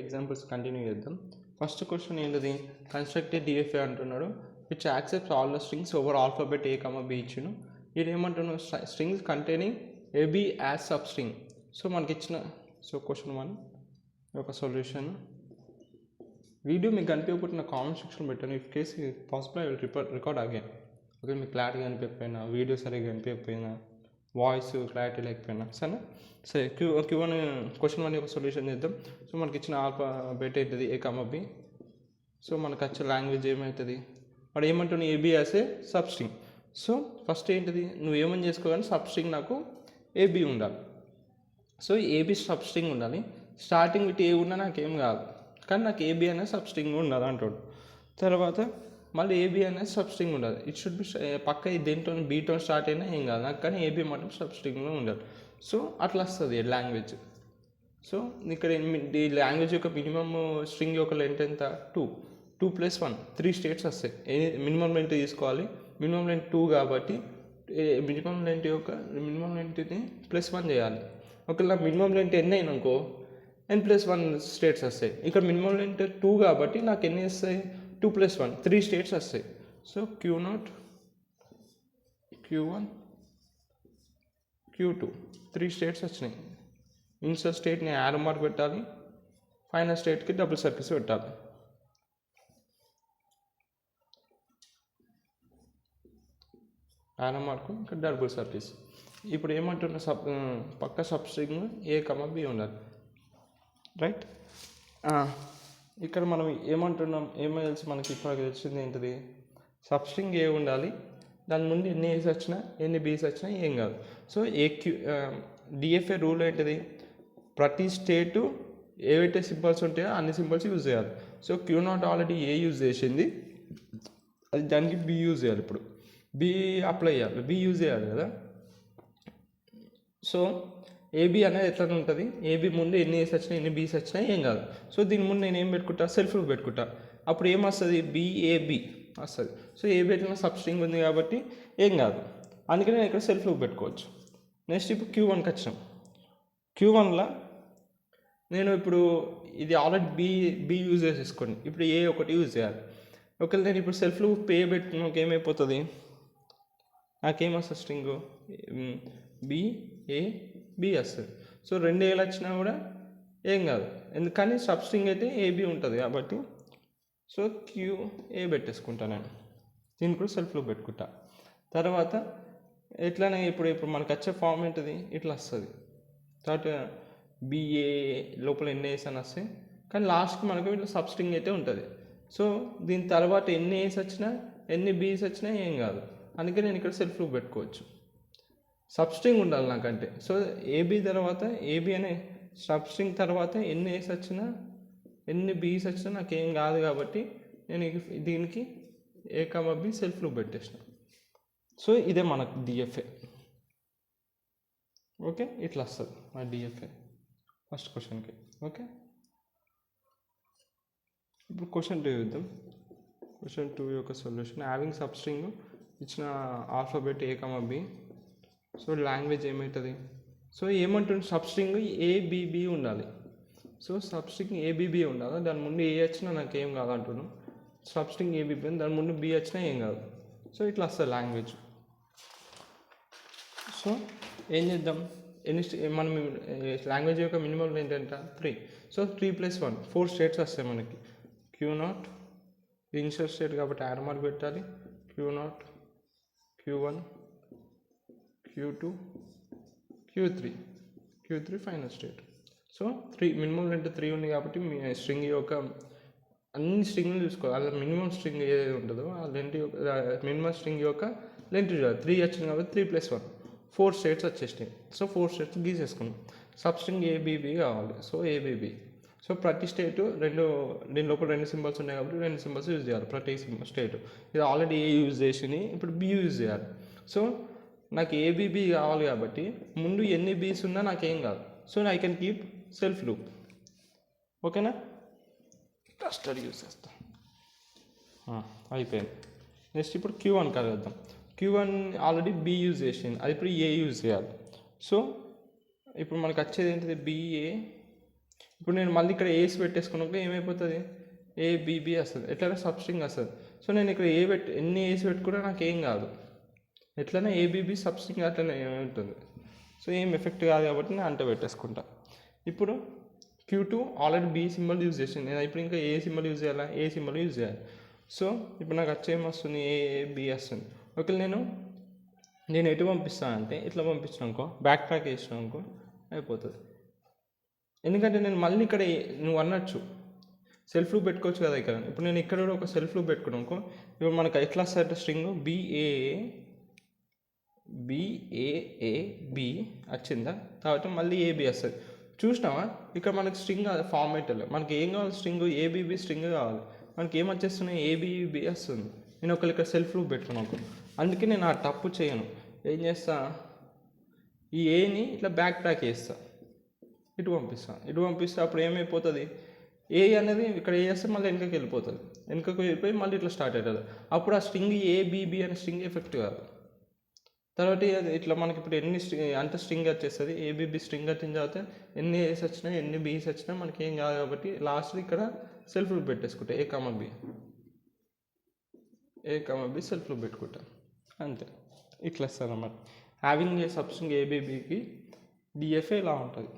Examples continue చేద్దాం. First question ఏంటిది, constructed DFA అంటున్నాడు, which accepts all the strings over alphabet A comma B ఇచ్చును. ఇది ఏమంటున్నాడు, strings containing A B as substring. So మనకి ఇచ్చిన క్వశ్చన్ 1 ఒక సొల్యూషన్. వీడియో మీకు కనిపించకపోతే నా కామెంట్ సెక్షన్ పెట్టాను. If case possible I will record again. Okay, మీకు క్లారిటీ కనిపించకపోయినా, వీడియో సరిగ్గా కనిపించకపోయినా, వాయిస్ క్లారిటీ లేకపోయినా సరే క్యూ1 క్వశ్చన్ 1 యొక్క సొల్యూషన్ చేద్దాం. సో మనకి ఇచ్చిన ఆల్ఫాబెట్ ఏంటిది, ఏ కమ బి. సో మనకు వచ్చే లాంగ్వేజ్ ఏమవుతుంది, వాడు ఏమంటున్నాడు, A B as a substring. So first ఏంటిది, నువ్వు ఏమని చేసుకోవాలి, సబ్ స్ట్రింగ్ నాకు ఏబి ఉండాలి. సో ఏబి సబ్ స్ట్రింగ్ ఉండాలి. స్టార్టింగ్ విత్ ఏ ఉన్నా నాకేం కాదు, కానీ నాకు ఏబి అనేది సబ్ స్ట్రింగ్ ఉండాలి అంటాడు. తర్వాత మళ్ళీ ఏబి అనేది సబ్ స్ట్రింగ్ ఉండాలి. ఇట్ షుడ్ బి పక్క దేంతో బీతో స్టార్ట్ అయినా ఏం కాదు నాకు, కానీ ఏబి మాత్రం సబ్ స్ట్రింగ్లో ఉండాలి. సో అట్లా వస్తుంది లాంగ్వేజ్. సో ఇక్కడ ఈ లాంగ్వేజ్ యొక్క మినిమమ్ స్ట్రింగ్ యొక్క లెంత్ ఎంత, 2 + 1 3 స్టేట్స్ వస్తాయి. మినిమం లెంత్ తీసుకోవాలి. మినిమం లెంత్ 2 కాబట్టి మినిమం లెంత్ని +1 చేయాలి. ఒకవేళ మినిమం లెంత్ ఎన్ని అయినా అనుకో n+1 స్టేట్స్ వస్తాయి. ఇక్కడ మినిమం లెంత్ 2 కాబట్టి నాకు ఎన్ని వస్తాయి, 2 + 1 3 స్టేట్స్ వస్తాయి. So Q0 Q1 Q2 3 states వచ్చినాయి. ఇన్సర్ స్టేట్ని యారో మార్క్ పెట్టాలి, ఫైనల్ స్టేట్కి డబుల్ సర్కిల్స్ పెట్టాలి. యారో మార్కు ఇంకా డబుల్ సర్కిల్స్. ఇప్పుడు ఏమంటున్నా, పక్క సబ్ స్ట్రింగ్ ఏ కమ బి ఉండాలి, రైట్. ఇక్కడ మనం ఏమంటున్నాం, ఏమో తెలుసు మనకి ఇప్పుడు తెలిసింది ఏంటిది, సబ్ స్ట్రింగ్ ఏ ఉండాలి, దాని ముందు ఎన్ని ఏస్ వచ్చినా ఎన్ని బీస్ వచ్చినా ఏం కాదు. సో డిఎఫ్ఏ రూల్ ఏంటిది, ప్రతి స్టేటు ఏవైతే సింబల్స్ ఉంటాయో అన్ని సింబల్స్ యూజ్ చేయాలి. సో Q0 ఆల్రెడీ ఏ యూజ్ చేసింది, అది దానికి బి యూజ్ చేయాలి. ఇప్పుడు బి అప్లై చేయాలి, బి యూజ్ చేయాలి కదా. సో ఏబి అనేది ఎట్లా ఉంటుంది, ఏబి ముందు ఎన్ని ఏస్ వచ్చినా ఎన్ని బీస్ వచ్చినా ఏం కాదు. సో దీని ముందు నేను ఏం పెట్టుకుంటా, సెల్ఫ్ రూల్ పెట్టుకుంటా. అప్పుడు ఏమొస్తుంది, బిఏబి వస్తుంది. సో ఏబి ఎట్లా సబ్ స్ట్రింగ్ ఉంది కాబట్టి ఏం కాదు, అందుకని నేను ఇక్కడ సెల్ఫ్ రూల్ పెట్టుకోవచ్చు. నెక్స్ట్ ఇప్పుడు Q1కి వచ్చినాం. Q1లో నేను ఇప్పుడు ఇది ఆల్రెడీ బి యూజ్ చేసేసుకోండి, ఇప్పుడు ఏ ఒకటి యూజ్ చేయాలి. ఒకవేళ నేను ఇప్పుడు సెల్ఫ్ రూల్ పెట్టుకున్నాక ఏమైపోతుంది, నాకేమొస్తుంది స్ట్రింగ్ బి వస్తుంది. సో 2 ఏలు వచ్చినా కూడా ఏం కాదు, ఎందుకని సబ్ స్ట్రింగ్ అయితే ఏబి ఉంటుంది కాబట్టి. సో QA పెట్టేసుకుంటా నేను, దీన్ని కూడా సెల్ఫ్లో పెట్టుకుంటా. తర్వాత ఎట్లానే ఇప్పుడు మనకు వచ్చే ఫామ్ ఏంటిది, ఇట్లా వస్తుంది. తర్వాత బిఏ లోపల ఎన్ని ఏస్ అని వస్తాయి, కానీ లాస్ట్కి మనకు ఇట్లా సబ్ స్ట్రింగ్ అయితే ఉంటుంది. సో దీని తర్వాత ఎన్ని ఏస్ వచ్చినా ఎన్ని బీస్ వచ్చినా ఏం కాదు, అందుకే నేను ఇక్కడ సెల్ఫ్లో పెట్టుకోవచ్చు. సబ్ స్ట్రింగ్ ఉండాలి నాకంటే. సో ఏబి తర్వాత ఏబి అనే సబ్ స్ట్రింగ్ తర్వాత ఎన్ని ఏస్ వచ్చినా ఎన్ని బీస్ వచ్చినా నాకేం కాదు కాబట్టి నేను దీనికి ఏ కమ బి సెల్ఫ్లో పెట్టేసిన. సో ఇదే మనకు డిఎఫ్ఏ. ఓకే, ఇట్లా వస్తుంది మన డిఎఫ్ఏ ఫస్ట్ క్వశ్చన్కి. ఓకే, ఇప్పుడు క్వశ్చన్ 2 చూద్దాం. క్వశ్చన్ 2 యొక్క సొల్యూషన్, హ్యావింగ్ సబ్ స్ట్రింగ్ ఇచ్చిన alphabet A comma B. So language ఏమవుతుంది, సో ఏమంటుంది, సబ్ స్ట్రింగ్ ఏబిబి ఉండాలి. సో సబ్ స్ట్రింగ్ ఏబిబి ఉండాలి, దాని ముందు ఏ వచ్చినా నాకు ఏం కాదు అంటున్నాను. సబ్ స్ట్రింగ్ ఏబిబి దాని ముందు బి వచ్చినా ఏం కాదు. సో ఇట్లా వస్తుంది లాంగ్వేజ్. సో ఏం చేద్దాం, మనం లాంగ్వేజ్ యొక్క మినిమం లెంత్ ఎంత, 3. సో 3 + 1 4 స్టేట్స్ వస్తాయి మనకి. Q0 ఇనిషియల్ స్టేట్ కాబట్టి యారో మార్క్ పెట్టాలి, Q0 Q1 Q2 Q3 final state. So minimum length 3 ఉంది కాబట్టి మీ స్ట్రింగ్ యొక్క అన్ని స్ట్రింగ్లు చూసుకోవాలి. అలా మినిమం స్ట్రింగ్ ఏదైతే ఉంటుందో ఆ లెంత్ యొక్క మినిమం స్ట్రింగ్ యొక్క లెంత్ చూడాలి. 3 వచ్చింది కాబట్టి 3 + 1 4 స్టేట్స్ వచ్చేసినాయి. సో 4 స్టేట్స్ గీసేసుకున్నాం. సబ్ స్ట్రింగ్ ఏబిబి కావాలి. So ABB. సో ప్రతి స్టేటు దీని లోపల 2 సింబల్స్ ఉన్నాయి కాబట్టి 2 సింబల్స్ యూజ్ చేయాలి ప్రతి స్టేటు. ఇది ఆల్రెడీ ఏ యూజ్ చేసి ఇప్పుడు బి యూజ్ చేయాలి. సో నాకు ఏబిబి కావాలి కాబట్టి ముందు ఎన్ని బీస్ ఉన్నా నాకేం కాదు. So I can keep self loop. ఓకేనా, టస్టర్ యూజ్ చేస్తా. అయిపోయింది. నెక్స్ట్ ఇప్పుడు Q1 కలుద్దాం. Q1 ఆల్రెడీ బి యూజ్ చేసింది, అది ఇప్పుడు ఏ యూజ్ చేయాలి. సో ఇప్పుడు మనకు వచ్చేది ఏంటిది, బిఏ ఇప్పుడు నేను మళ్ళీ ఇక్కడ ఏస్ పెట్టేసుకున్నప్పుడు ఏమైపోతుంది, ఏబిబి వస్తుంది, ఎట్లయినా సబ్స్ట్రింగ్ వస్తుంది. సో నేను ఇక్కడ ఎన్ని ఏసి పెట్టుకున్నా నాకు ఏం కాదు, ఎట్లయినా ఏబిబి సబ్స్ట్రింగ్ అట్లనే ఉంటుంది. సో ఏం ఎఫెక్ట్ కాదు కాబట్టి నేను అంట పెట్టేసుకుంటా. ఇప్పుడు Q2 already B symbol use చేసింది, నేను ఇప్పుడు ఇంకా ఏ సింబల్ యూజ్ చేయాలా, ఏ సింబల్ యూజ్ చేయాలి. సో ఇప్పుడు నాకు వచ్చేం వస్తుంది, ఏబి వస్తుంది. ఒకవేళ నేను ఎటు పంపిస్తానంటే ఇట్లా పంపించాను అనుకో, బ్యాక్ ట్రాక్ వేసినాను అనుకో అయిపోతుంది. ఎందుకంటే నేను మళ్ళీ ఇక్కడ నువ్వు అన్నచ్చు సెల్ఫ్ లూప్ పెట్టుకోవచ్చు కదా ఇక్కడ. ఇప్పుడు నేను ఇక్కడ కూడా ఒక సెల్ఫ్ లూప్ పెట్టుకున్నాను అనుకో, ఇప్పుడు మనకు ఎట్లా వస్తుంది స్ట్రింగ్ బిఏఏబి వచ్చిందా, తర్వాత మళ్ళీ ఏబి వస్తుంది. చూసినావా ఇక్కడ మనకి స్ట్రింగ్ ఫార్మేట్ మనకి ఏం కావాలి, స్ట్రింగ్ ఏబిబి స్ట్రింగ్ కావాలి, మనకి ఏం వచ్చేస్తున్నాయి, ఏబిబి వస్తుంది. నేను ఒకళ్ళు ఇక్కడ సెల్ఫ్ లూప్ పెట్టుకున్నాను, అందుకే నేను ఆ తప్పు చేయను. ఏం చేస్తా, ఈ ఏని ఇట్లా బ్యాక్ ట్రాక్ చేస్తా, ఇటు పంపిస్తా. అప్పుడు ఏమైపోతుంది, ఏ అనేది ఇక్కడ వేస్తే మళ్ళీ వెనకకి వెళ్ళిపోతుంది, వెనకకి వెళ్ళిపోయి మళ్ళీ ఇట్లా స్టార్ట్ అవుతుంది. అప్పుడు ఆ స్ట్రింగ్ ఏబిబి అనే స్ట్రింగ్ ఎఫెక్ట్ కాదు. తర్వాత ఇట్లా మనకి ఇప్పుడు ఎన్ని అంత స్ట్రింగ్ వచ్చేస్తుంది, ఏబిబి స్ట్రింగ్ వచ్చిన తర్వాత ఎన్ని ఏస్ వచ్చినా ఎన్ని బీస్ వచ్చినా మనకి ఏం కాదు. కాబట్టి లాస్ట్ ఇక్కడ సెల్ఫ్ లూప్ పెట్టేసుకుంటా, A comma B self loop పెట్టుకుంటా, అంతే. ఇట్లా వస్తుంది అన్నమాట. హ్యావింగ్ ఏ సబ్స్ట్రింగ్ ఏబిబికి డిఎఫ్ఏ ఇలా ఉంటుంది.